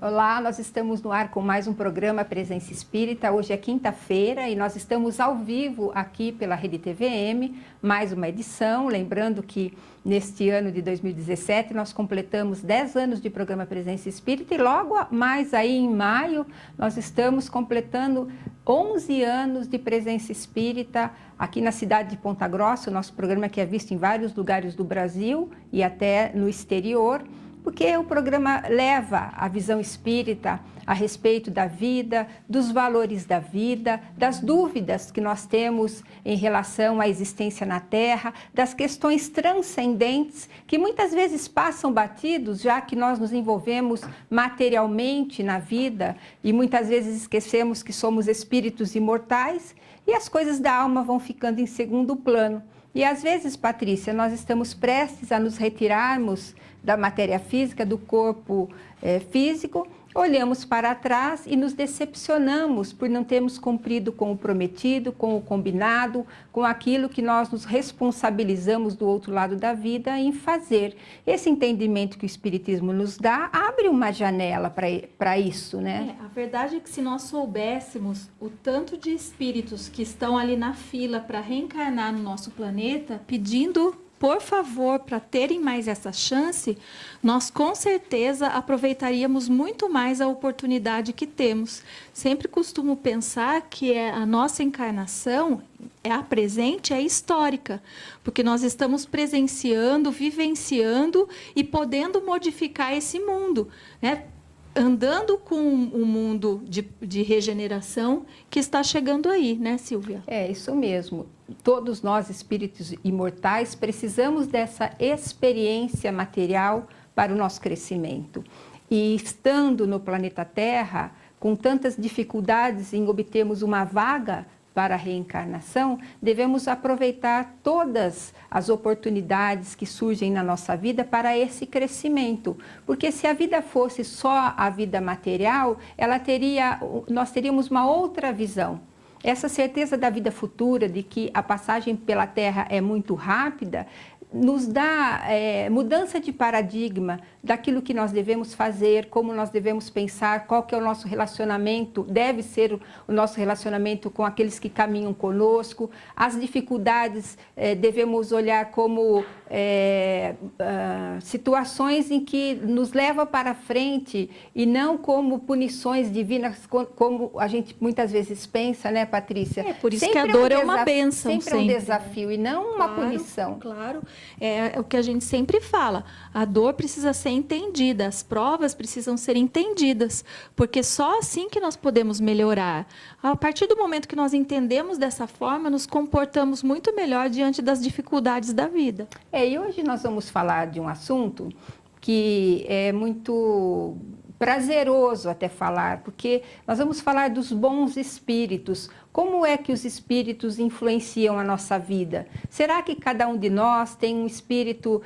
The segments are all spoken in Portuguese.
Olá, nós estamos no ar com mais um programa Presença Espírita. Hoje é quinta-feira e nós estamos ao vivo aqui pela Rede TVM, mais uma edição. Lembrando que neste ano de 2017 nós completamos 10 anos de programa Presença Espírita e logo mais aí em maio nós estamos completando 11 anos de Presença Espírita aqui na cidade de Ponta Grossa, o nosso programa que é visto em vários lugares do Brasil e até no exterior, porque o programa leva a visão espírita a respeito da vida, dos valores da vida, das dúvidas que nós temos em relação à existência na Terra, das questões transcendentes que muitas vezes passam batidos, já que nós nos envolvemos materialmente na vida e muitas vezes esquecemos que somos espíritos imortais e as coisas da alma vão ficando em segundo plano. E às vezes, Patrícia, nós estamos prestes a nos retirarmos da matéria física, do corpo físico, olhamos para trás e nos decepcionamos por não termos cumprido com o prometido, com o combinado, com aquilo que nós nos responsabilizamos do outro lado da vida em fazer. Esse entendimento que o Espiritismo nos dá abre uma janela para isso, né? A verdade é que se nós soubéssemos o tanto de espíritos que estão ali na fila para reencarnar no nosso planeta, pedindo por favor, para terem mais essa chance, nós com certeza aproveitaríamos muito mais a oportunidade que temos. Sempre costumo pensar que a nossa encarnação, a presente, é histórica, porque nós estamos presenciando, vivenciando e podendo modificar esse mundo, né? Andando com um mundo de regeneração que está chegando aí, né, Silvia? É, isso mesmo. Todos nós, espíritos imortais, precisamos dessa experiência material para o nosso crescimento. E estando no planeta Terra, com tantas dificuldades em obtermos uma vaga para a reencarnação, devemos aproveitar todas as oportunidades que surgem na nossa vida para esse crescimento. Porque se a vida fosse só a vida material, nós teríamos uma outra visão. Essa certeza da vida futura, de que a passagem pela Terra é muito rápida, nos dá mudança de paradigma daquilo que nós devemos fazer, como nós devemos pensar, qual que é o nosso relacionamento, deve ser o nosso relacionamento com aqueles que caminham conosco, as dificuldades devemos olhar como situações em que nos leva para frente e não como punições divinas, como a gente muitas vezes pensa, né, Patrícia? É por isso sempre que a dor é uma bênção. Sempre é um desafio e não uma punição. Claro. É o que a gente sempre fala, a dor precisa ser entendida, as provas precisam ser entendidas, porque só assim que nós podemos melhorar. A partir do momento que nós entendemos dessa forma, nos comportamos muito melhor diante das dificuldades da vida. E hoje nós vamos falar de um assunto que é muito prazeroso até falar, porque nós vamos falar dos bons espíritos. Como é que os espíritos influenciam a nossa vida? Será que cada um de nós tem um espírito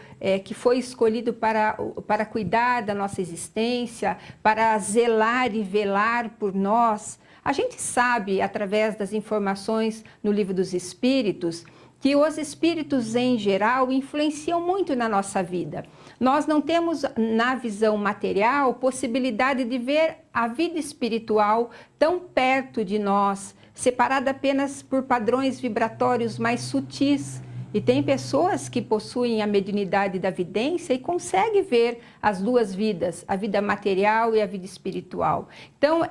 que foi escolhido para cuidar da nossa existência, para zelar e velar por nós? A gente sabe, através das informações no Livro dos Espíritos, que os espíritos, em geral, influenciam muito na nossa vida. Nós não temos, na visão material, possibilidade de ver a vida espiritual tão perto de nós, separada apenas por padrões vibratórios mais sutis. E tem pessoas que possuem a mediunidade da vidência e conseguem ver as duas vidas, a vida material e a vida espiritual. Então,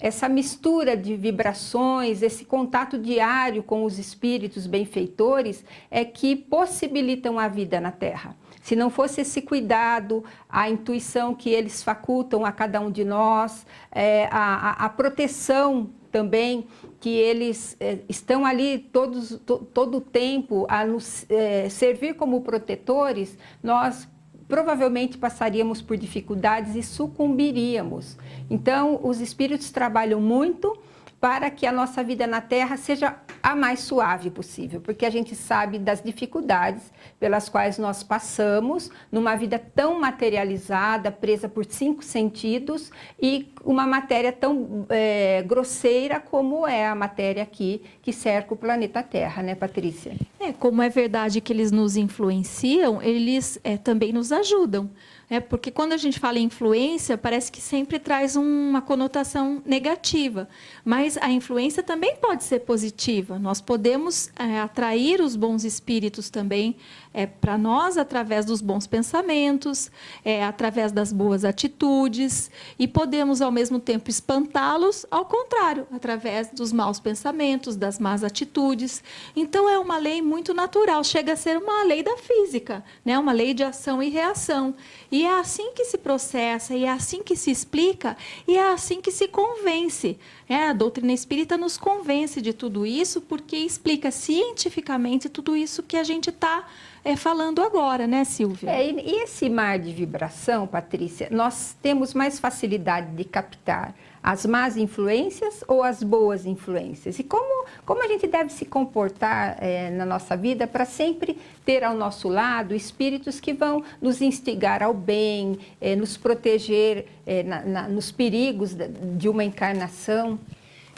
essa mistura de vibrações, esse contato diário com os espíritos benfeitores é que possibilitam a vida na Terra. Se não fosse esse cuidado, a intuição que eles facultam a cada um de nós, a proteção também, que eles estão ali todo o tempo a nos servir como protetores, nós provavelmente passaríamos por dificuldades e sucumbiríamos. Então, os espíritos trabalham muito para que a nossa vida na Terra seja a mais suave possível, porque a gente sabe das dificuldades pelas quais nós passamos numa vida tão materializada, presa por 5 sentidos e uma matéria tão grosseira como é a matéria aqui que cerca o planeta Terra, né, Patrícia? Como é verdade que eles nos influenciam, eles também nos ajudam. Porque quando a gente fala em influência, parece que sempre traz uma conotação negativa. Mas a influência também pode ser positiva. Nós podemos atrair os bons espíritos também para nós através dos bons pensamentos, através das boas atitudes. E podemos, ao mesmo tempo, espantá-los, ao contrário, através dos maus pensamentos, das más atitudes. Então, é uma lei muito natural. Chega a ser uma lei da física, né? Uma lei de ação e reação. E é assim que se processa, e é assim que se explica, e é assim que se convence. A doutrina espírita nos convence de tudo isso, porque explica cientificamente tudo isso que a gente está falando agora, né, Silvia? E esse mar de vibração, Patrícia, nós temos mais facilidade de captar as más influências ou as boas influências? E como a gente deve se comportar na nossa vida para sempre ter ao nosso lado espíritos que vão nos instigar ao bem, nos proteger nos perigos de uma encarnação?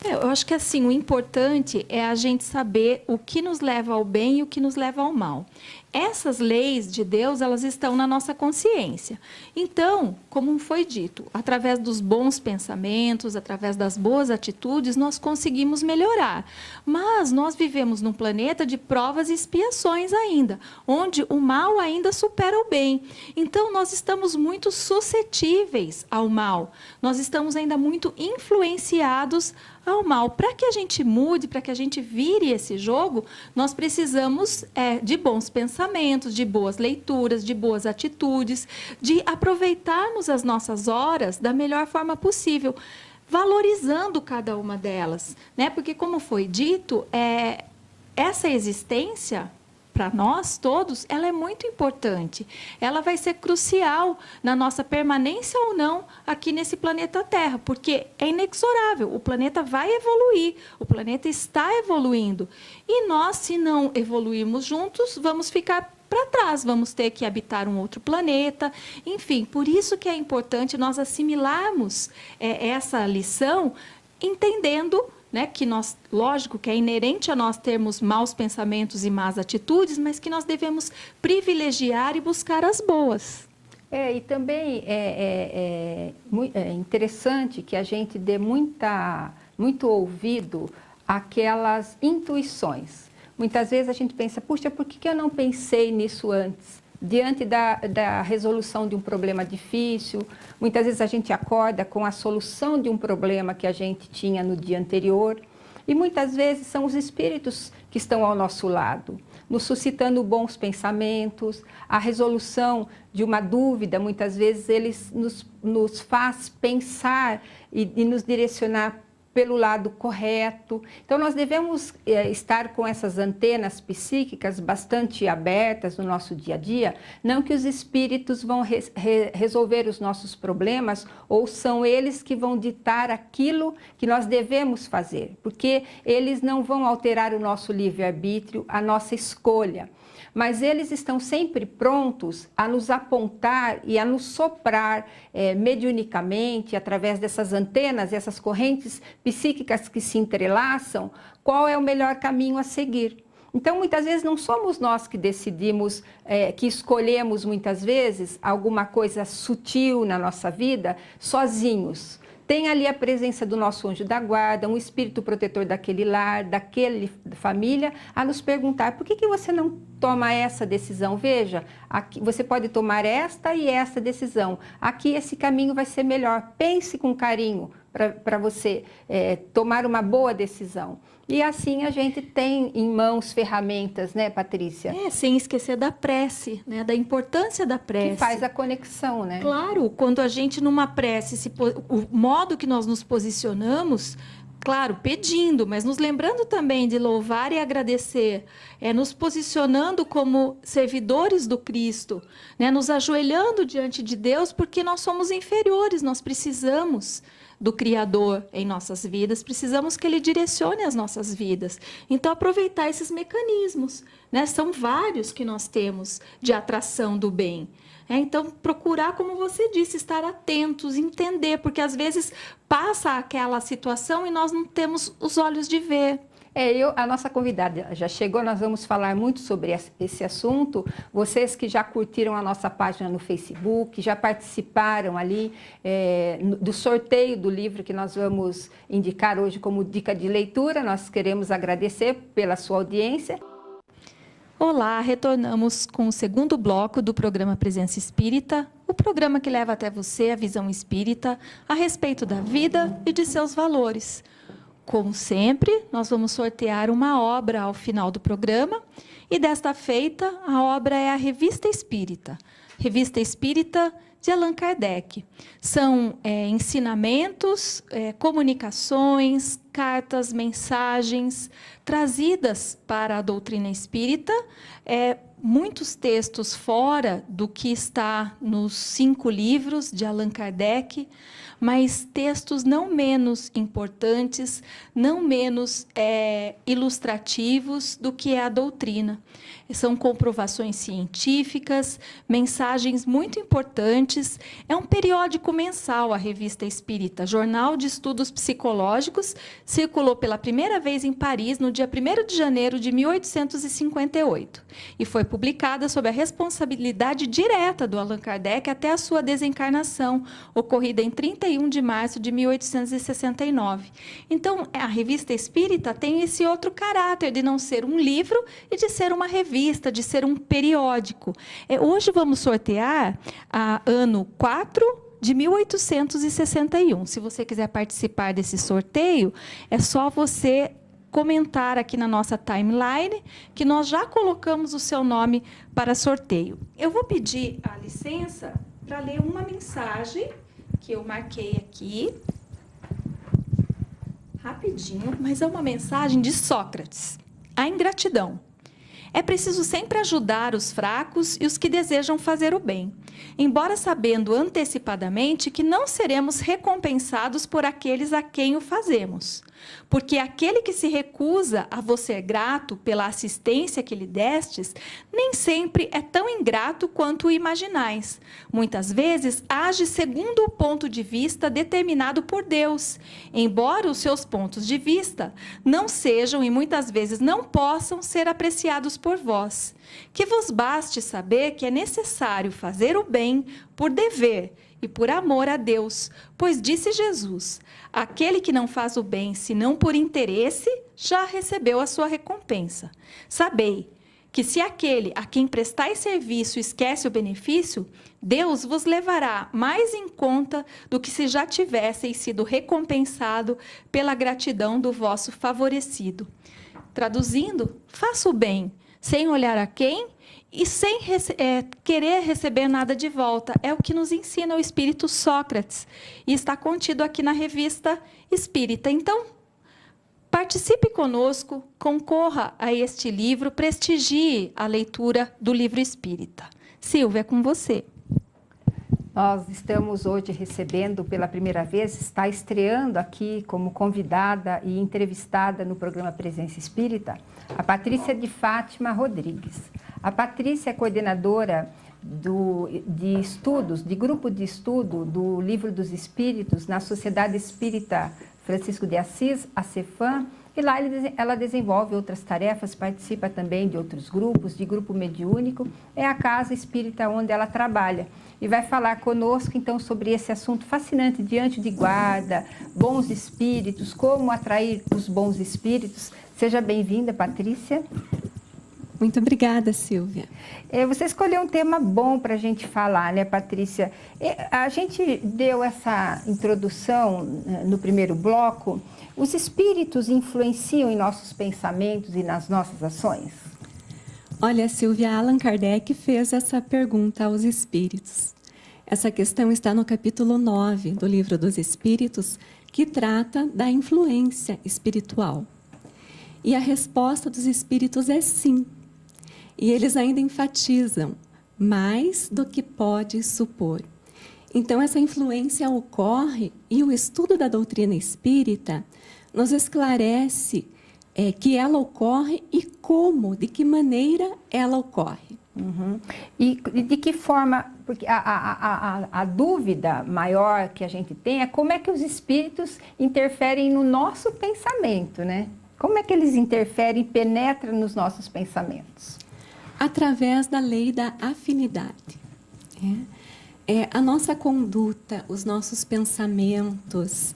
Eu acho que assim, o importante é a gente saber o que nos leva ao bem e o que nos leva ao mal. Essas leis de Deus, elas estão na nossa consciência. Então, como foi dito, através dos bons pensamentos, através das boas atitudes, nós conseguimos melhorar. Mas nós vivemos num planeta de provas e expiações ainda, onde o mal ainda supera o bem. Então, nós estamos muito suscetíveis ao mal. Nós estamos ainda muito influenciados ao mal. Para que a gente mude, para que a gente vire esse jogo, nós precisamos de bons pensamentos, de boas leituras, de boas atitudes, de aproveitarmos as nossas horas da melhor forma possível, valorizando cada uma delas, né? Porque, como foi dito, essa existência, para nós todos, ela é muito importante. Ela vai ser crucial na nossa permanência ou não aqui nesse planeta Terra, porque é inexorável, o planeta vai evoluir, o planeta está evoluindo. E nós, se não evoluirmos juntos, vamos ficar para trás, vamos ter que habitar um outro planeta. Enfim, por isso que é importante nós assimilarmos essa lição, entendendo, né, que nós, lógico que é inerente a nós termos maus pensamentos e más atitudes, mas que nós devemos privilegiar e buscar as boas. E também é interessante que a gente dê muito ouvido àquelas intuições. Muitas vezes a gente pensa, puxa, por que eu não pensei nisso antes? Diante da resolução de um problema difícil, muitas vezes a gente acorda com a solução de um problema que a gente tinha no dia anterior. E muitas vezes são os espíritos que estão ao nosso lado, nos suscitando bons pensamentos, a resolução de uma dúvida, muitas vezes eles nos faz pensar e nos direcionar pelo lado correto. Então, nós devemos estar com essas antenas psíquicas bastante abertas no nosso dia a dia, não que os espíritos vão resolver os nossos problemas ou são eles que vão ditar aquilo que nós devemos fazer, porque eles não vão alterar o nosso livre-arbítrio, a nossa escolha. Mas eles estão sempre prontos a nos apontar e a nos soprar mediunicamente, através dessas antenas, essas correntes psíquicas que se entrelaçam, qual é o melhor caminho a seguir. Então, muitas vezes, não somos nós que decidimos, que escolhemos, muitas vezes, alguma coisa sutil na nossa vida, sozinhos. Tem ali a presença do nosso anjo da guarda, um espírito protetor daquele lar, daquela família, a nos perguntar, por que você não toma essa decisão? Veja, aqui você pode tomar esta e esta decisão. Aqui esse caminho vai ser melhor. Pense com carinho para você tomar uma boa decisão. E assim a gente tem em mãos ferramentas, né, Patrícia? Sem esquecer da prece, né, da importância da prece. Que faz a conexão, né? Claro, quando a gente numa prece, o modo que nós nos posicionamos, claro, pedindo, mas nos lembrando também de louvar e agradecer, nos posicionando como servidores do Cristo, né, nos ajoelhando diante de Deus, porque nós somos inferiores, nós precisamos do Criador em nossas vidas, precisamos que Ele direcione as nossas vidas. Então, aproveitar esses mecanismos, né? São vários que nós temos de atração do bem. Então, procurar, como você disse, estar atentos, entender, porque às vezes passa aquela situação e nós não temos os olhos de ver. A nossa convidada já chegou, nós vamos falar muito sobre esse assunto. Vocês que já curtiram a nossa página no Facebook, já participaram ali do sorteio do livro que nós vamos indicar hoje como dica de leitura, nós queremos agradecer pela sua audiência. Olá, retornamos com o segundo bloco do programa Presença Espírita, o programa que leva até você a visão espírita a respeito da vida e de seus valores. Como sempre, nós vamos sortear uma obra ao final do programa e desta feita a obra é a Revista Espírita de Allan Kardec. São ensinamentos, comunicações, cartas, mensagens trazidas para a doutrina espírita, muitos textos fora do que está nos 5 livros de Allan Kardec, mas textos não menos importantes, não menos ilustrativos do que é a doutrina. São comprovações científicas, mensagens muito importantes. É um periódico mensal, a Revista Espírita, jornal de estudos psicológicos, circulou pela primeira vez em Paris no dia 1º de janeiro de 1858 e foi publicada sob a responsabilidade direta do Allan Kardec até a sua desencarnação, ocorrida em 31 de março de 1869. Então, a Revista Espírita tem esse outro caráter de não ser um livro e de ser uma revista, de ser um periódico. Hoje vamos sortear a ano 4 de 1861. Se você quiser participar desse sorteio, é só você comentar aqui na nossa timeline, que nós já colocamos o seu nome para sorteio. Eu vou pedir a licença para ler uma mensagem que eu marquei aqui, rapidinho, mas é uma mensagem de Sócrates. A ingratidão. É preciso sempre ajudar os fracos e os que desejam fazer o bem, embora sabendo antecipadamente que não seremos recompensados por aqueles a quem o fazemos. Porque aquele que se recusa a vos ser grato pela assistência que lhe destes, nem sempre é tão ingrato quanto o imaginais. Muitas vezes age segundo o ponto de vista determinado por Deus, embora os seus pontos de vista não sejam e muitas vezes não possam ser apreciados por vós. Que vos baste saber que é necessário fazer o bem por dever e por amor a Deus, pois disse Jesus: aquele que não faz o bem senão por interesse, já recebeu a sua recompensa. Sabei que se aquele a quem prestais serviço esquece o benefício, Deus vos levará mais em conta do que se já tivesseis sido recompensado pela gratidão do vosso favorecido. Traduzindo, faça o bem, sem olhar a quem e sem querer receber nada de volta. É o que nos ensina o espírito Sócrates e está contido aqui na Revista Espírita. Então, participe conosco, concorra a este livro, prestigie a leitura do livro espírita. Silvia, é com você. Nós estamos hoje recebendo pela primeira vez, está estreando aqui como convidada e entrevistada no programa Presença Espírita, a Patrícia de Fátima Rodrigues. A Patrícia é coordenadora de grupo de estudo do Livro dos Espíritos na Sociedade Espírita Francisco de Assis, a CEFAM, e lá ela desenvolve outras tarefas, participa também de outros grupos, de grupo mediúnico, é a casa espírita onde ela trabalha. E vai falar conosco, então, sobre esse assunto fascinante de anjo de guarda, bons espíritos, como atrair os bons espíritos. Seja bem-vinda, Patrícia. Muito obrigada, Silvia. Você escolheu um tema bom para a gente falar, né, Patrícia? A gente deu essa introdução no primeiro bloco. Os espíritos influenciam em nossos pensamentos e nas nossas ações? Olha, Silvia, Allan Kardec fez essa pergunta aos espíritos. Essa questão está no capítulo 9 do Livro dos Espíritos, que trata da influência espiritual. E a resposta dos espíritos é sim. E eles ainda enfatizam, mais do que pode supor. Então, essa influência ocorre e o estudo da doutrina espírita nos esclarece que ela ocorre e como, de que maneira ela ocorre. Uhum. E de que forma, porque a dúvida maior que a gente tem é como é que os espíritos interferem no nosso pensamento, né? Como é que eles interferem, penetram nos nossos pensamentos? Através da lei da afinidade. A nossa conduta, os nossos pensamentos,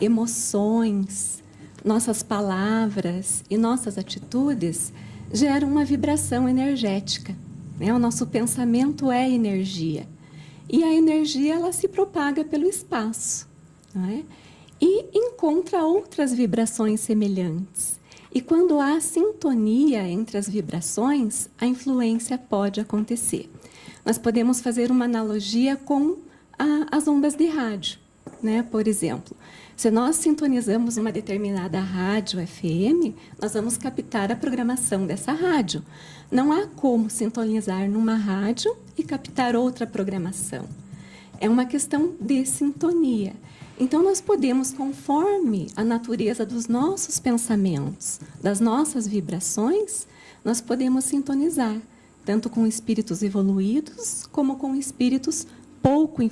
emoções, nossas palavras e nossas atitudes geram uma vibração energética. O nosso pensamento é energia. E a energia ela se propaga pelo espaço. Não é? E encontra outras vibrações semelhantes. E quando há sintonia entre as vibrações, a influência pode acontecer. Nós podemos fazer uma analogia com as ondas de rádio, né? Por exemplo, se nós sintonizamos uma determinada rádio FM, nós vamos captar a programação dessa rádio. Não há como sintonizar numa rádio e captar outra programação. É uma questão de sintonia. Então, nós podemos, conforme a natureza dos nossos pensamentos, das nossas vibrações, nós podemos sintonizar, tanto com espíritos evoluídos, como com espíritos pouco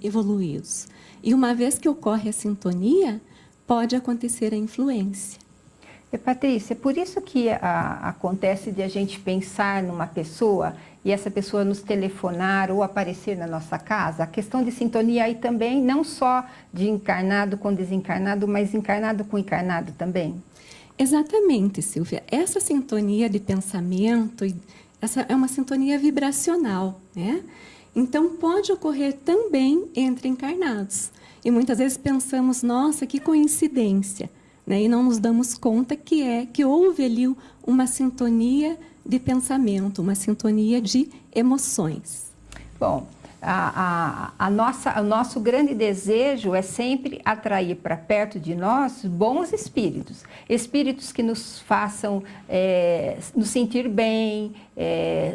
evoluídos. E uma vez que ocorre a sintonia, pode acontecer a influência. Patrícia, é por isso que acontece de a gente pensar numa pessoa e essa pessoa nos telefonar ou aparecer na nossa casa? A questão de sintonia aí também, não só de encarnado com desencarnado, mas encarnado com encarnado também? Exatamente, Silvia. Essa sintonia de pensamento, essa é uma sintonia vibracional, né? Então, pode ocorrer também entre encarnados. E muitas vezes pensamos, nossa, que coincidência, né? E não nos damos conta que houve ali uma sintonia de pensamento, uma sintonia de emoções. Bom, o nosso grande desejo é sempre atrair para perto de nós bons espíritos. Espíritos que nos façam nos sentir bem,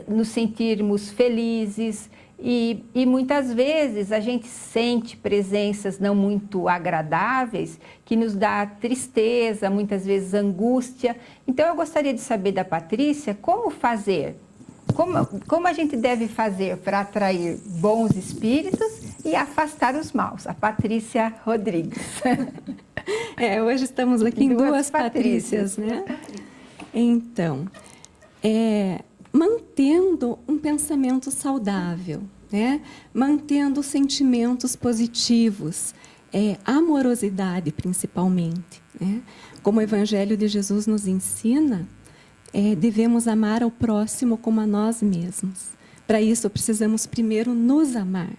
nos sentirmos felizes. E muitas vezes a gente sente presenças não muito agradáveis que nos dá tristeza, muitas vezes angústia. Então eu gostaria de saber da Patrícia como fazer, como a gente deve fazer para atrair bons espíritos e afastar os maus. A Patrícia Rodrigues. Hoje estamos aqui em duas Patrícias, né? Então, mantendo um pensamento saudável, né? Mantendo sentimentos positivos, amorosidade principalmente, né? Como o Evangelho de Jesus nos ensina, devemos amar ao próximo como a nós mesmos. Para isso, precisamos primeiro nos amar.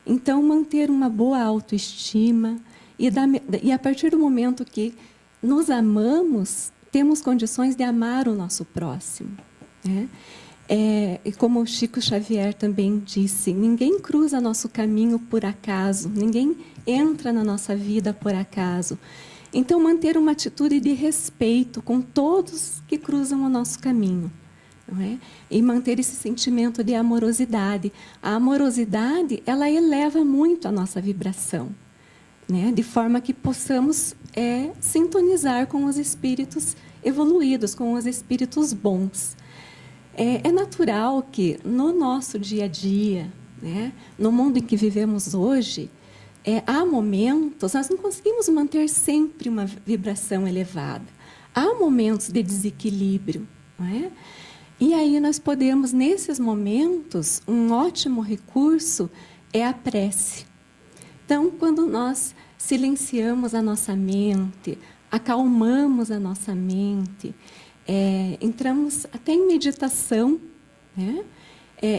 Então, manter uma boa autoestima e a partir do momento que nos amamos, temos condições de amar o nosso próximo. E como o Chico Xavier também disse, ninguém cruza nosso caminho por acaso, ninguém entra na nossa vida por acaso. Então, manter uma atitude de respeito com todos que cruzam o nosso caminho. Não é? E manter esse sentimento de amorosidade. A amorosidade, ela eleva muito a nossa vibração, né? De forma que possamos sintonizar com os espíritos evoluídos, com os espíritos bons. É natural que no nosso dia a dia, né, no mundo em que vivemos hoje, há momentos, nós não conseguimos manter sempre uma vibração elevada. Há momentos de desequilíbrio. Não é? E aí nós podemos, nesses momentos, um ótimo recurso é a prece. Então, quando nós silenciamos a nossa mente, acalmamos a nossa mente, entramos até em meditação, né?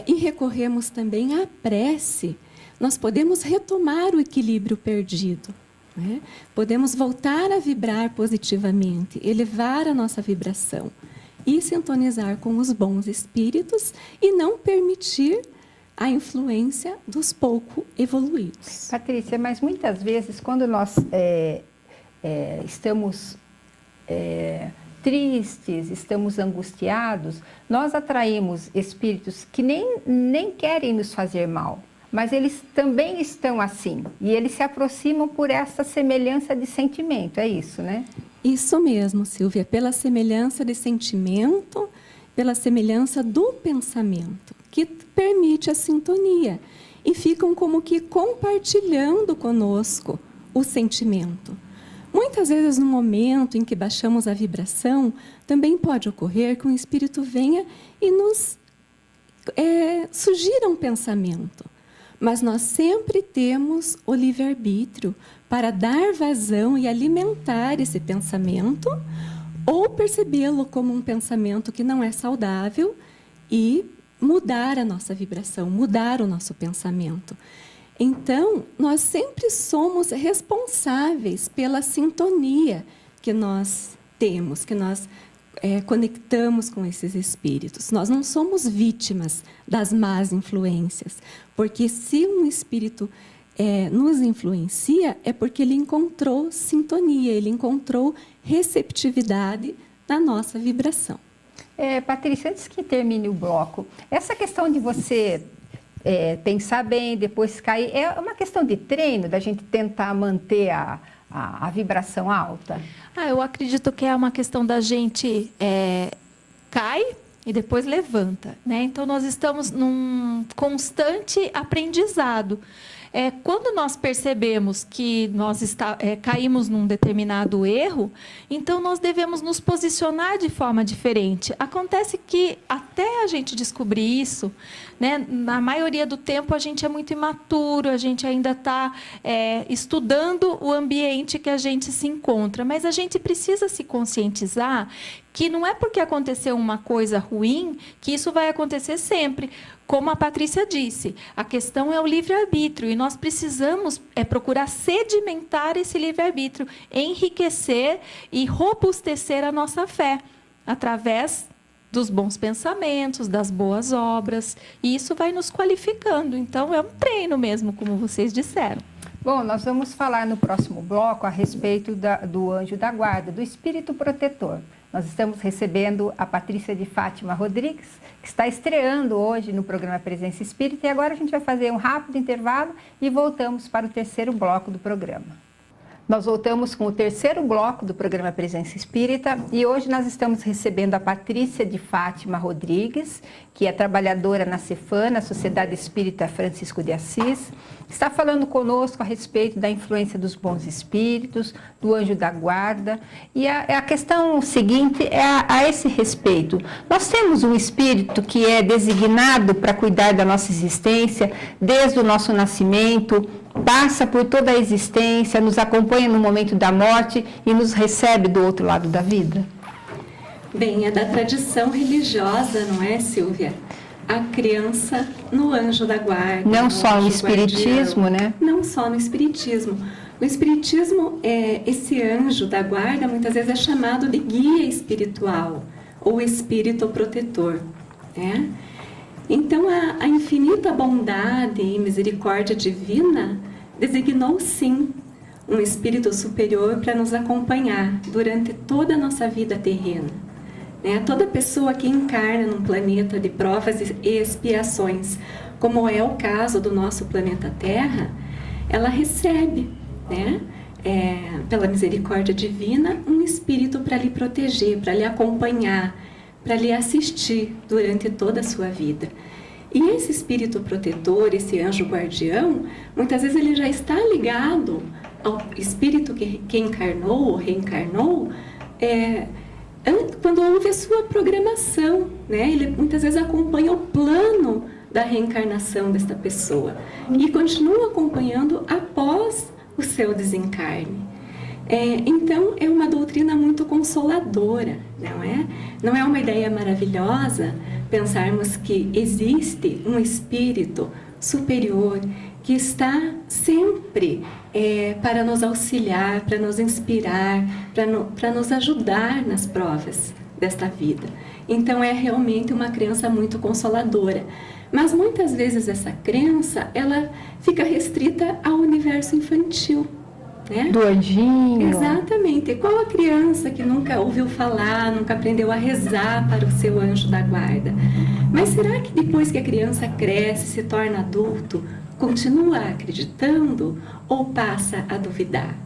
E recorremos também à prece, nós podemos retomar o equilíbrio perdido, né? Podemos voltar a vibrar positivamente, elevar a nossa vibração e sintonizar com os bons espíritos e não permitir a influência dos pouco evoluídos. Patrícia, mas muitas vezes quando nós estamos tristes, estamos angustiados, nós atraímos espíritos que nem querem nos fazer mal. mas eles também estão assim. E eles se aproximam por essa semelhança de sentimento, é isso, né? Isso mesmo, Silvia, pela semelhança de sentimento, pela semelhança do pensamento, que permite a sintonia. E ficam como que compartilhando conosco o sentimento. Muitas vezes, no momento em que baixamos a vibração, também pode ocorrer que um espírito venha e nos sugira um pensamento. Mas nós sempre temos o livre-arbítrio para dar vazão e alimentar esse pensamento ou percebê-lo como um pensamento que não é saudável e mudar a nossa vibração, mudar o nosso pensamento. Então, nós sempre somos responsáveis pela sintonia que nós temos, que nós conectamos com esses espíritos. Nós não somos vítimas das más influências, porque se um espírito nos influencia, é porque ele encontrou sintonia, ele encontrou receptividade na nossa vibração. Patrícia, antes que termine o bloco, essa questão de você pensar bem, depois cair, é uma questão de treino, da gente tentar manter a vibração alta? Eu acredito que é uma questão da gente cai e depois levanta, né? Então, nós estamos num constante aprendizado. Quando nós percebemos que nós caímos num determinado erro, então nós devemos nos posicionar de forma diferente. Acontece que até a gente descobrir isso, né, na maioria do tempo a gente é muito imaturo, a gente ainda está estudando o ambiente que a gente se encontra, mas a gente precisa se conscientizar que não é porque aconteceu uma coisa ruim que isso vai acontecer sempre. Como a Patrícia disse, a questão é o livre-arbítrio e nós precisamos procurar sedimentar esse livre-arbítrio, enriquecer e robustecer a nossa fé através dos bons pensamentos, das boas obras, e isso vai nos qualificando. Então, é um treino mesmo, como vocês disseram. Bom, nós vamos falar no próximo bloco a respeito do anjo da guarda, do espírito protetor. Nós estamos recebendo a Patrícia de Fátima Rodrigues, que está estreando hoje no programa Presença Espírita, e agora a gente vai fazer um rápido intervalo e voltamos para o terceiro bloco do programa. Nós voltamos com o terceiro bloco do programa Presença Espírita e hoje nós estamos recebendo a Patrícia de Fátima Rodrigues, que é trabalhadora na Cefana, Sociedade Espírita Francisco de Assis. Está falando conosco a respeito da influência dos bons espíritos, do anjo da guarda. E a questão seguinte é a esse respeito. Nós temos um espírito que é designado para cuidar da nossa existência desde o nosso nascimento, passa por toda a existência, nos acompanha no momento da morte e nos recebe do outro lado da vida? Bem, é da tradição religiosa, não é, Silvia? A crença no anjo da guarda. Não só no espiritismo, guardião, né? Não só no espiritismo. No espiritismo, esse anjo da guarda muitas vezes é chamado de guia espiritual ou espírito protetor, né? Então, a infinita bondade e misericórdia divina designou, sim, um espírito superior para nos acompanhar durante toda a nossa vida terrena. Toda pessoa que encarna num planeta de provas e expiações, como é o caso do nosso planeta Terra, ela recebe, pela misericórdia divina, um espírito para lhe proteger, para lhe acompanhar, para lhe assistir durante toda a sua vida. E esse espírito protetor, esse anjo guardião, muitas vezes ele já está ligado ao espírito que encarnou ou reencarnou, quando houve a sua programação, Ele muitas vezes acompanha o plano da reencarnação desta pessoa e continua acompanhando após o seu desencarne. Então, é uma doutrina muito consoladora, não é? Não é uma ideia maravilhosa pensarmos que existe um espírito superior que está sempre para nos auxiliar, para nos inspirar, para nos ajudar nas provas desta vida. Então, é realmente uma crença muito consoladora. Mas, muitas vezes, essa crença, ela fica restrita ao universo infantil. Do anjinho. Exatamente. Qual a criança que nunca ouviu falar, nunca aprendeu a rezar para o seu anjo da guarda? Mas será que depois que a criança cresce, se torna adulto, continua acreditando ou passa a duvidar?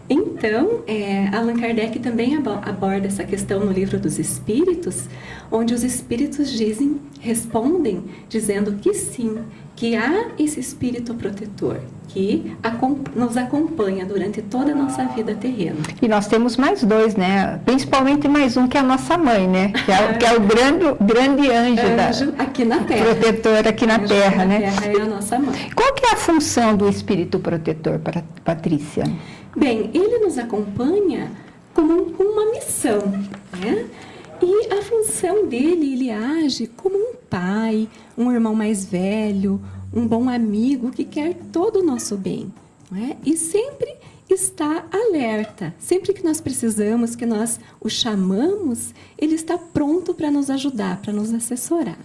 Então, Allan Kardec também aborda essa questão no Livro dos Espíritos, onde os espíritos respondem dizendo que sim, que há esse espírito protetor que nos acompanha durante toda a nossa vida terrena. E nós temos mais dois, né? Principalmente mais um, que é a nossa mãe, né? Que é o grande anjo aqui na Terra. Protetor aqui na Terra, né? Terra é a nossa mãe. Qual que é a função do espírito protetor, Patrícia? Bem, ele nos acompanha com uma missão, né? E a função dele, ele age como um pai, um irmão mais velho, um bom amigo que quer todo o nosso bem, não é? E sempre está alerta. Sempre que nós precisamos, que nós o chamamos, ele está pronto para nos ajudar, para nos assessorar.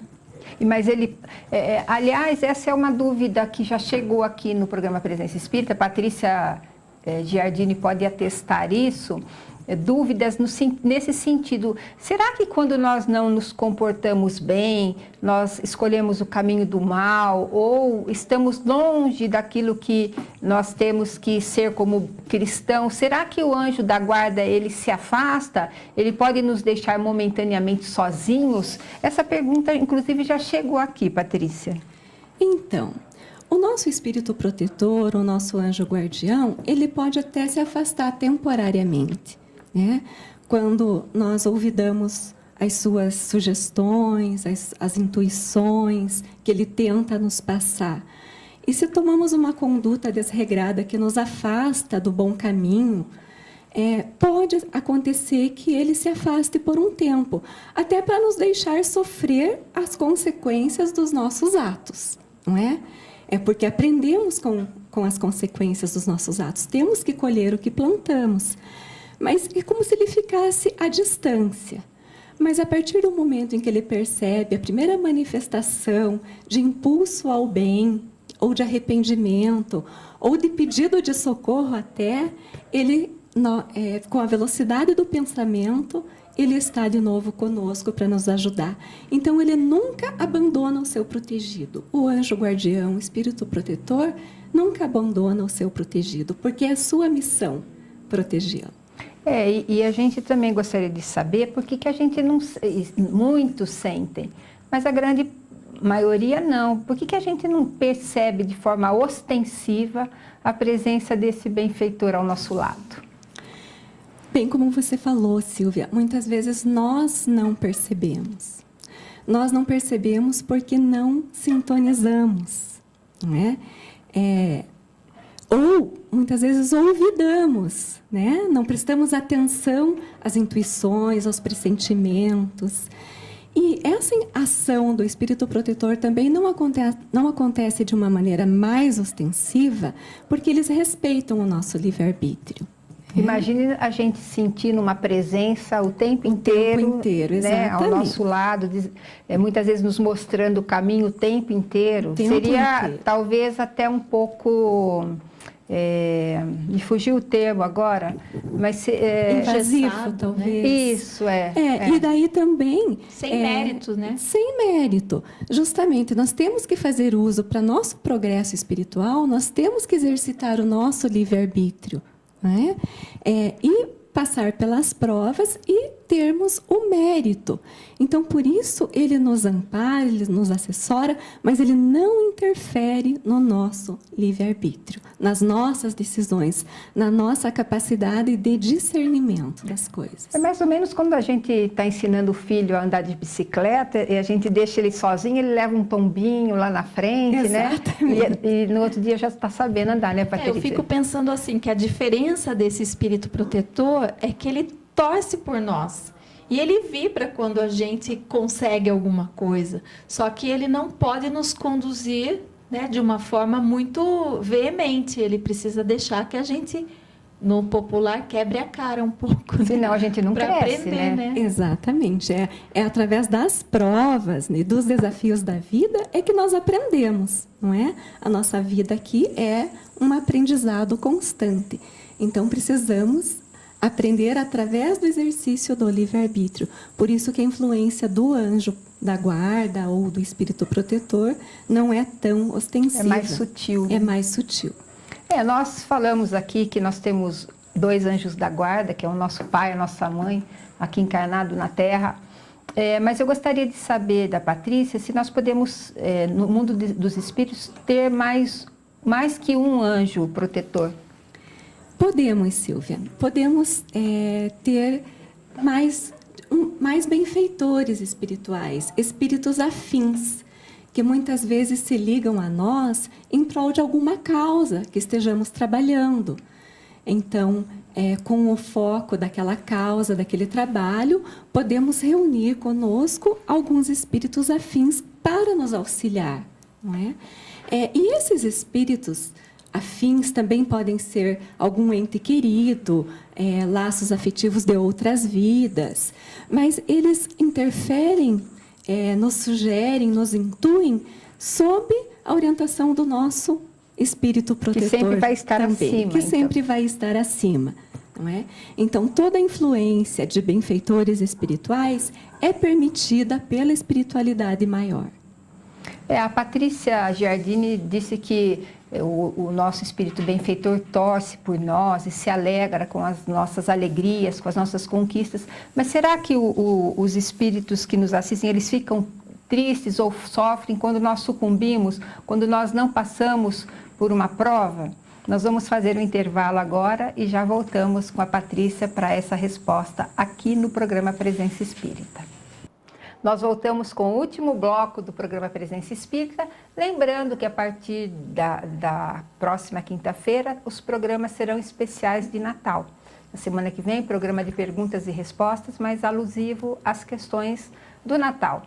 Mas ele, aliás, essa é uma dúvida que já chegou aqui no programa Presença Espírita. Patrícia Giardini pode atestar isso. Dúvidas nesse sentido. Será que quando nós não nos comportamos bem, nós escolhemos o caminho do mal ou estamos longe daquilo que nós temos que ser como cristãos? Será que o anjo da guarda, ele se afasta? Ele pode nos deixar momentaneamente sozinhos? Essa pergunta, inclusive, já chegou aqui, Patrícia. Então, o nosso espírito protetor, o nosso anjo guardião, ele pode até se afastar temporariamente, né? Quando nós ouvidamos as suas sugestões, as intuições que ele tenta nos passar. E se tomamos uma conduta desregrada que nos afasta do bom caminho, pode acontecer que ele se afaste por um tempo, até para nos deixar sofrer as consequências dos nossos atos, não é? É porque aprendemos com as consequências dos nossos atos. Temos que colher o que plantamos. Mas é como se ele ficasse à distância. Mas a partir do momento em que ele percebe a primeira manifestação de impulso ao bem, ou de arrependimento, ou de pedido de socorro até, ele, com a velocidade do pensamento, ele está de novo conosco para nos ajudar. Então, ele nunca abandona o seu protegido. O anjo guardião, o espírito protetor, nunca abandona o seu protegido, porque é a sua missão protegê-lo. E a gente também gostaria de saber por que a gente não... Muitos sentem, mas a grande maioria não. Por que a gente não percebe de forma ostensiva a presença desse benfeitor ao nosso lado? Bem, como você falou, Silvia, muitas vezes nós não percebemos. Nós não percebemos porque não sintonizamos, não é? Ou, muitas vezes, olvidamos, né? Não prestamos atenção às intuições, aos pressentimentos. E essa ação do espírito protetor também não acontece de uma maneira mais ostensiva, porque eles respeitam o nosso livre-arbítrio. Imagine a gente sentindo uma presença o tempo inteiro, né, ao nosso lado, muitas vezes nos mostrando o caminho o tempo inteiro. Seria talvez até um pouco... me fugiu o termo agora, mas invasivo, talvez. Isso, E daí também... Sem mérito, né? Sem mérito. Justamente, nós temos que fazer uso, para nosso progresso espiritual, nós temos que exercitar o nosso livre-arbítrio, né? E passar pelas provas e termos o mérito. Então, por isso, ele nos ampara, ele nos assessora, mas ele não interfere no nosso livre-arbítrio, nas nossas decisões, na nossa capacidade de discernimento das coisas. É mais ou menos quando a gente está ensinando o filho a andar de bicicleta e a gente deixa ele sozinho, ele leva um tombinho lá na frente, exatamente, né? E no outro dia já está sabendo andar, né, Patrícia? Eu fico pensando assim, que a diferença desse espírito protetor é que ele torce por nós. E ele vibra quando a gente consegue alguma coisa. Só que ele não pode nos conduzir, né, de uma forma muito veemente. Ele precisa deixar que a gente, no popular, quebre a cara um pouco. Senão a gente não cresce, aprender, né? Exatamente. É através das provas, né, dos desafios da vida é que nós aprendemos, não é? A nossa vida aqui é um aprendizado constante. Então, precisamos aprender através do exercício do livre-arbítrio. Por isso que a influência do anjo da guarda ou do espírito protetor não é tão ostensiva. É mais sutil. É mais sutil. Nós falamos aqui que nós temos 2 anjos da guarda, que é o nosso pai, a nossa mãe, aqui encarnado na Terra. Mas eu gostaria de saber da Patrícia se nós podemos, no mundo dos espíritos, ter mais que um anjo protetor. Podemos, Silvia. Podemos ter mais benfeitores espirituais, espíritos afins, que muitas vezes se ligam a nós em prol de alguma causa que estejamos trabalhando. Então, com o foco daquela causa, daquele trabalho, podemos reunir conosco alguns espíritos afins para nos auxiliar, não é? E esses espíritos afins também podem ser algum ente querido, laços afetivos de outras vidas, mas eles interferem, nos sugerem, nos intuem sob a orientação do nosso espírito protetor. Que sempre vai estar também, acima. Que sempre vai estar acima. Não é? Então, toda a influência de benfeitores espirituais é permitida pela espiritualidade maior. A Patrícia Giardini disse que o nosso espírito benfeitor torce por nós e se alegra com as nossas alegrias, com as nossas conquistas. Mas será que os espíritos que nos assistem, eles ficam tristes ou sofrem quando nós sucumbimos, quando nós não passamos por uma prova? Nós vamos fazer um intervalo agora e já voltamos com a Patrícia para essa resposta aqui no programa Presença Espírita. Nós voltamos com o último bloco do programa Presença Espírita, lembrando que a partir da próxima quinta-feira, os programas serão especiais de Natal. Na semana que vem, programa de perguntas e respostas, mais alusivo às questões do Natal.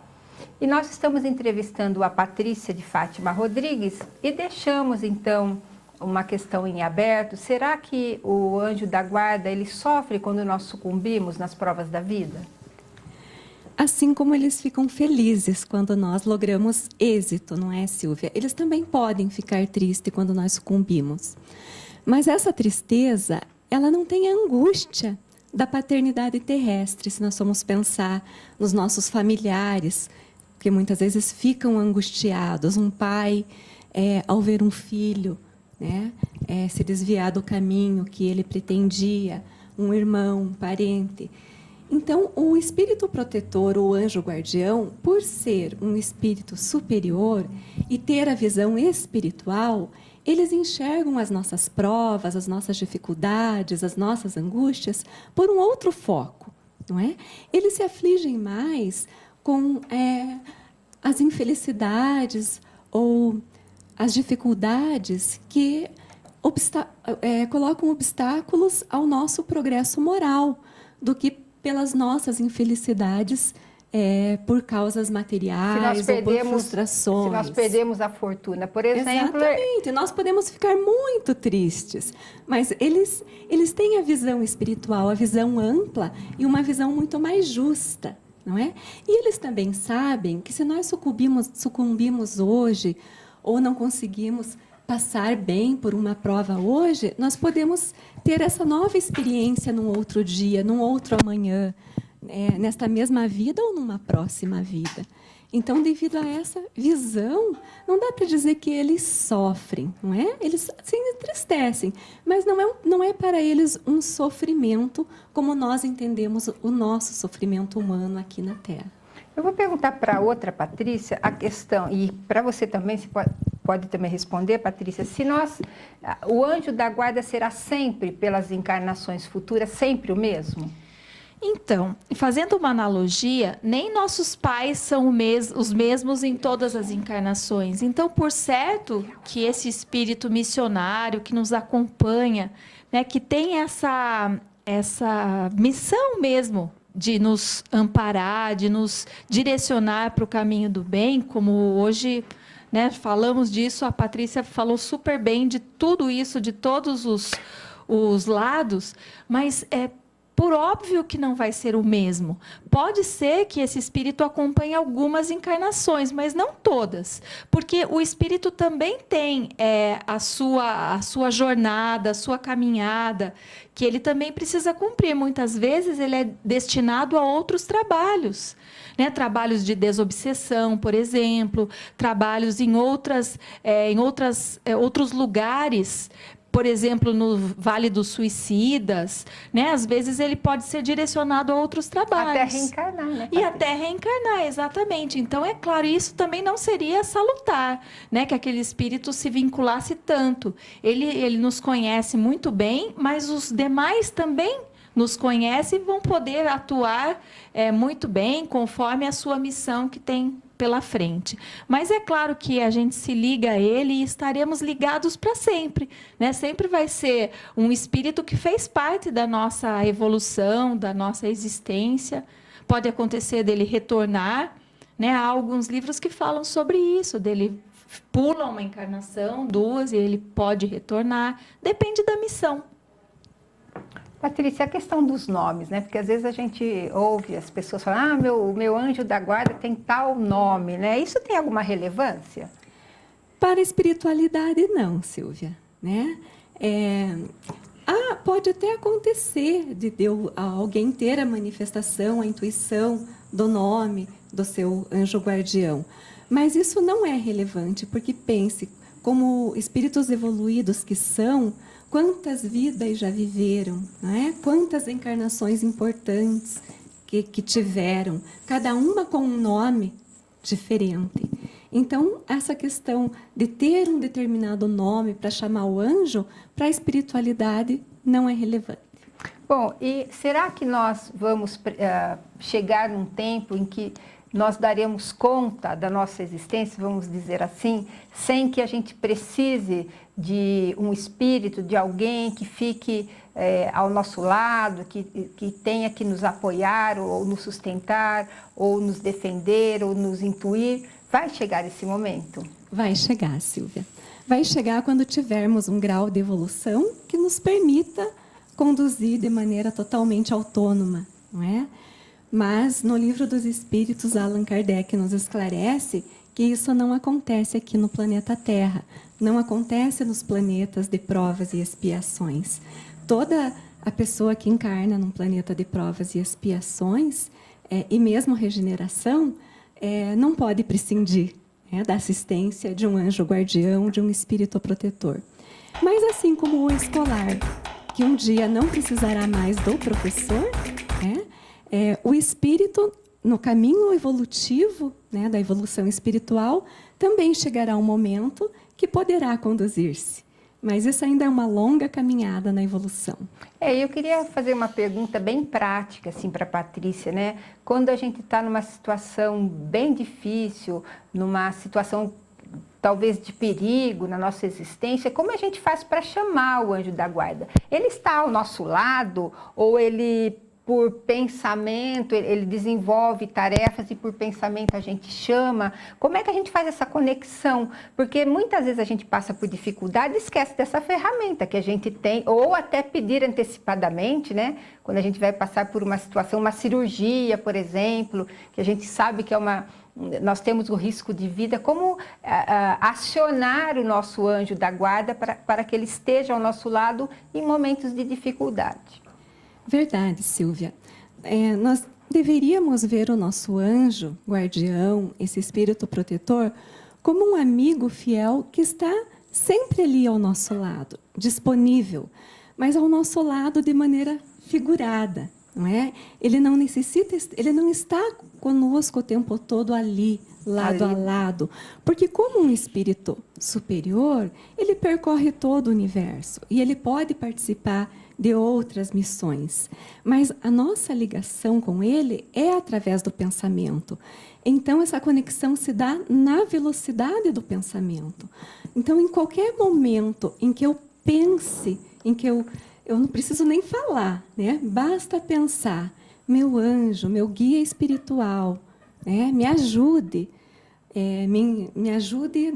E nós estamos entrevistando a Patrícia de Fátima Rodrigues e deixamos, então, uma questão em aberto. Será que o anjo da guarda, ele sofre quando nós sucumbimos nas provas da vida? Assim como eles ficam felizes quando nós logramos êxito, não é, Silvia? Eles também podem ficar tristes quando nós sucumbimos. Mas essa tristeza, ela não tem a angústia da paternidade terrestre, se nós formos pensar nos nossos familiares, que muitas vezes ficam angustiados. Um pai, ao ver um filho, né, se desviar do caminho que ele pretendia, um irmão, um parente. Então, o espírito protetor, o anjo guardião, por ser um espírito superior e ter a visão espiritual, eles enxergam as nossas provas, as nossas dificuldades, as nossas angústias por um outro foco, não é? Eles se afligem mais com as infelicidades ou as dificuldades que colocam obstáculos ao nosso progresso moral, do que pelas nossas infelicidades por causas materiais ou por frustrações. Se nós perdemos a fortuna, por exemplo... Exatamente, nós podemos ficar muito tristes, mas eles têm a visão espiritual, a visão ampla e uma visão muito mais justa, não é? E eles também sabem que se nós sucumbimos hoje ou não conseguimos passar bem por uma prova hoje, nós podemos ter essa nova experiência num outro dia, num outro amanhã, nesta mesma vida ou numa próxima vida. Então, devido a essa visão, não dá para dizer que eles sofrem, não é? Eles se entristecem, mas não é para eles um sofrimento como nós entendemos o nosso sofrimento humano aqui na Terra. Eu vou perguntar para outra Patrícia a questão, e para você também, você pode também responder, Patrícia, se o anjo da guarda será sempre, pelas encarnações futuras, sempre o mesmo? Então, fazendo uma analogia, nem nossos pais são os mesmos em todas as encarnações. Então, por certo que esse espírito missionário que nos acompanha, né, que tem essa missão mesmo de nos amparar, de nos direcionar para o caminho do bem, como hoje, né, falamos disso, a Patrícia falou super bem de tudo isso, de todos os lados, mas por óbvio que não vai ser o mesmo. Pode ser que esse espírito acompanhe algumas encarnações, mas não todas, porque o espírito também tem a sua jornada, a sua caminhada, que ele também precisa cumprir. Muitas vezes ele é destinado a outros trabalhos, né? Trabalhos de desobsessão, por exemplo, trabalhos em outros lugares. Por exemplo, no Vale dos Suicidas, né? Às vezes ele pode ser direcionado a outros trabalhos. Até reencarnar, né? E até reencarnar, exatamente. Então, é claro, isso também não seria salutar, né? Que aquele espírito se vinculasse tanto. Ele nos conhece muito bem, mas os demais também nos conhecem e vão poder atuar muito bem, conforme a sua missão que tem pela frente. Mas é claro que a gente se liga a ele e estaremos ligados para sempre, né? Sempre vai ser um espírito que fez parte da nossa evolução, da nossa existência. Pode acontecer dele retornar, né? Há alguns livros que falam sobre isso, dele pula uma encarnação, duas, e ele pode retornar. Depende da missão. Patrícia, a questão dos nomes, né? Porque às vezes a gente ouve as pessoas falar, o meu anjo da guarda tem tal nome, né? Isso tem alguma relevância? Para a espiritualidade, não, Silvia, né? Pode até acontecer de alguém ter a manifestação, a intuição do nome do seu anjo guardião, mas isso não é relevante, porque pense, como espíritos evoluídos que são, quantas vidas já viveram, não é? Quantas encarnações importantes que tiveram, cada uma com um nome diferente. Então, essa questão de ter um determinado nome para chamar o anjo, para a espiritualidade, não é relevante. Bom, e será que nós vamos chegar num tempo em que nós daremos conta da nossa existência, vamos dizer assim, sem que a gente precise de um espírito, de alguém que fique ao nosso lado, que tenha que nos apoiar, ou nos sustentar, ou nos defender, ou nos intuir? Vai chegar esse momento? Vai chegar, Silvia. Vai chegar quando tivermos um grau de evolução que nos permita conduzir de maneira totalmente autônoma, não é? Mas, no Livro dos Espíritos, Allan Kardec nos esclarece que isso não acontece aqui no planeta Terra, não acontece nos planetas de provas e expiações. Toda a pessoa que encarna num planeta de provas e expiações, e mesmo regeneração, não pode prescindir da assistência de um anjo guardião, de um espírito protetor. Mas, assim como o escolar, que um dia não precisará mais do professor, o espírito, no caminho evolutivo, da evolução espiritual, também chegará um momento que poderá conduzir-se. Mas isso ainda é uma longa caminhada na evolução. Eu queria fazer uma pergunta bem prática assim, para a Patrícia, né? Quando a gente está numa situação bem difícil, numa situação talvez de perigo na nossa existência, como a gente faz para chamar o anjo da guarda? Ele está ao nosso lado ou ele, por pensamento, ele desenvolve tarefas e por pensamento a gente chama? Como é que a gente faz essa conexão? Porque muitas vezes a gente passa por dificuldade e esquece dessa ferramenta que a gente tem, ou até pedir antecipadamente, né? Quando a gente vai passar por uma situação, uma cirurgia, por exemplo, que a gente sabe que nós temos o risco de vida, como acionar o nosso anjo da guarda para que ele esteja ao nosso lado em momentos de dificuldade? Verdade, Silvia. Nós deveríamos ver o nosso anjo, guardião, esse espírito protetor, como um amigo fiel que está sempre ali ao nosso lado, disponível, mas ao nosso lado de maneira figurada, não é? Ele não está conosco o tempo todo ali, lado a lado, porque como um espírito superior, ele percorre todo o universo e ele pode participar de outras missões, mas a nossa ligação com ele é através do pensamento. Então, essa conexão se dá na velocidade do pensamento. Então, em qualquer momento em que eu pense, em que eu não preciso nem falar, né? Basta pensar, meu anjo, meu guia espiritual, me ajude, me ajude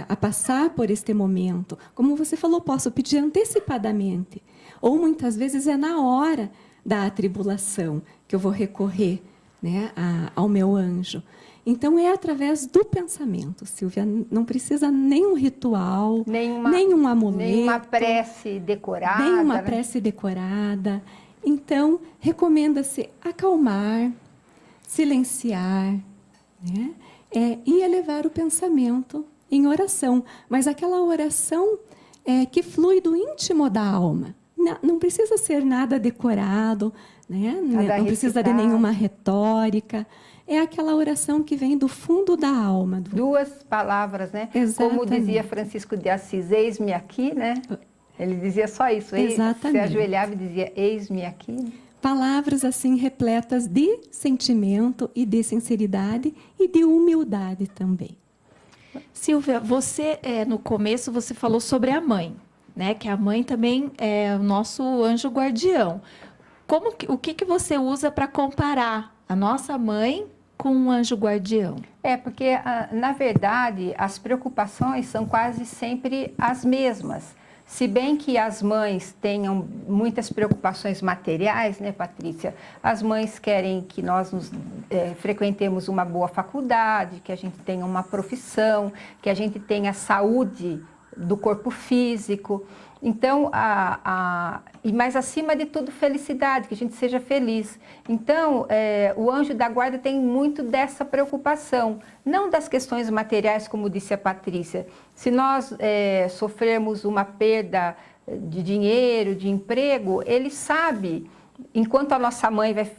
a passar por este momento. Como você falou, posso pedir antecipadamente. Ou, muitas vezes, é na hora da atribulação que eu vou recorrer, né, ao meu anjo. Então, é através do pensamento, Silvia. Não precisa nenhum ritual, nenhum amuleto. Nenhuma prece decorada. Nenhuma né? prece decorada. Então, recomenda-se acalmar, silenciar, né? E elevar o pensamento em oração. Mas aquela oração que flui do íntimo da alma. Não precisa ser nada decorado, né? Não precisa de nenhuma retórica. É aquela oração que vem do fundo da alma. Duas palavras, né? Exatamente. Como dizia Francisco de Assis, eis-me aqui, né? Ele dizia só isso. Exatamente. Se ajoelhava e dizia, eis-me aqui. Palavras assim repletas de sentimento e de sinceridade e de humildade também. Silvia, você, no começo, você falou sobre a mãe, né? Que a mãe também é o nosso anjo guardião. O que você usa para comparar a nossa mãe com um anjo guardião? Porque, na verdade, as preocupações são quase sempre as mesmas. Se bem que as mães tenham muitas preocupações materiais, né, Patrícia? As mães querem que nós frequentemos uma boa faculdade, que a gente tenha uma profissão, que a gente tenha saúde do corpo físico. Então, mas acima de tudo, felicidade, que a gente seja feliz. Então, o anjo da guarda tem muito dessa preocupação, não das questões materiais, como disse a Patrícia. Se nós sofrermos uma perda de dinheiro, de emprego, ele sabe, enquanto a nossa mãe vai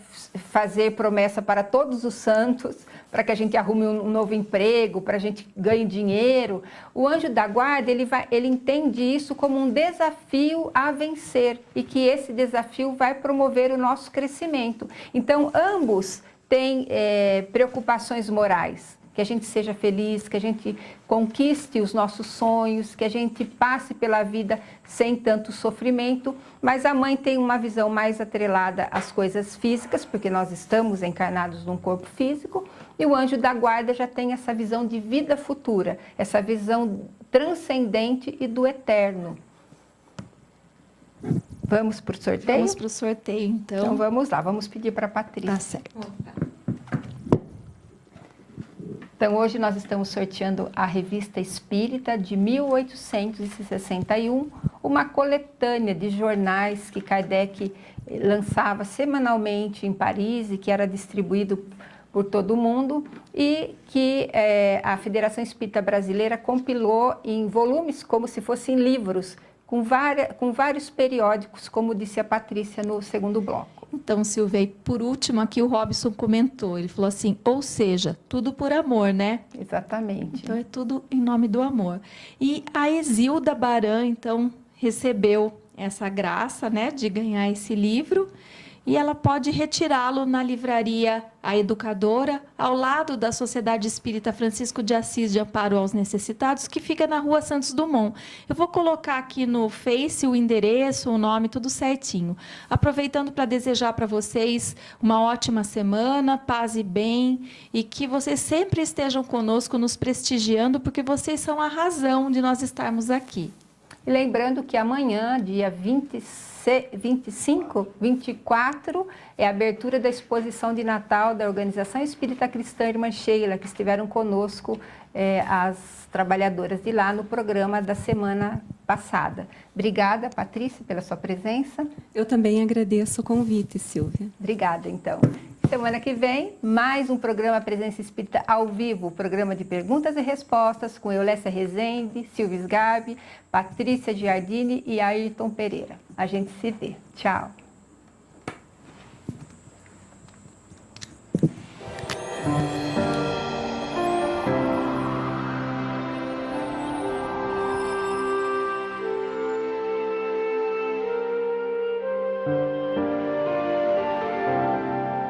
fazer promessa para todos os santos, para que a gente arrume um novo emprego, para a gente ganhe dinheiro, o anjo da guarda, ele entende isso como um desafio a vencer e que esse desafio vai promover o nosso crescimento. Então, ambos têm preocupações morais, que a gente seja feliz, que a gente conquiste os nossos sonhos, que a gente passe pela vida sem tanto sofrimento, mas a mãe tem uma visão mais atrelada às coisas físicas, porque nós estamos encarnados num corpo físico, e o anjo da guarda já tem essa visão de vida futura, essa visão transcendente e do eterno. Vamos para o sorteio? Vamos para o sorteio, então. Então vamos lá, vamos pedir para a Patrícia. Tá certo. Então, hoje nós estamos sorteando a Revista Espírita de 1861, uma coletânea de jornais que Kardec lançava semanalmente em Paris e que era distribuído por todo o mundo e que a Federação Espírita Brasileira compilou em volumes como se fossem livros, com vários periódicos, como disse a Patrícia no segundo bloco. Então, Silvia, e por último aqui o Robson comentou, ele falou assim, ou seja, tudo por amor, né? Exatamente. Então é tudo em nome do amor. E a Exilda Baran, então, recebeu essa graça, né, de ganhar esse livro e ela pode retirá-lo na livraria A Educadora, ao lado da Sociedade Espírita Francisco de Assis de Amparo aos Necessitados, que fica na Rua Santos Dumont. Eu vou colocar aqui no Face o endereço, o nome, tudo certinho. Aproveitando para desejar para vocês uma ótima semana, paz e bem, e que vocês sempre estejam conosco, nos prestigiando, porque vocês são a razão de nós estarmos aqui. E lembrando que amanhã, dia 24, é a abertura da exposição de Natal da Organização Espírita Cristã Irmã Sheila, que estiveram conosco, as trabalhadoras de lá, no programa da semana passada. Obrigada, Patrícia, pela sua presença. Eu também agradeço o convite, Silvia. Obrigada, então. Semana que vem, mais um programa Presença Espírita ao vivo, programa de perguntas e respostas com Eulécia Rezende, Silvia Sgarbi, Patrícia Giardini e Ayrton Pereira. A gente se vê. Tchau.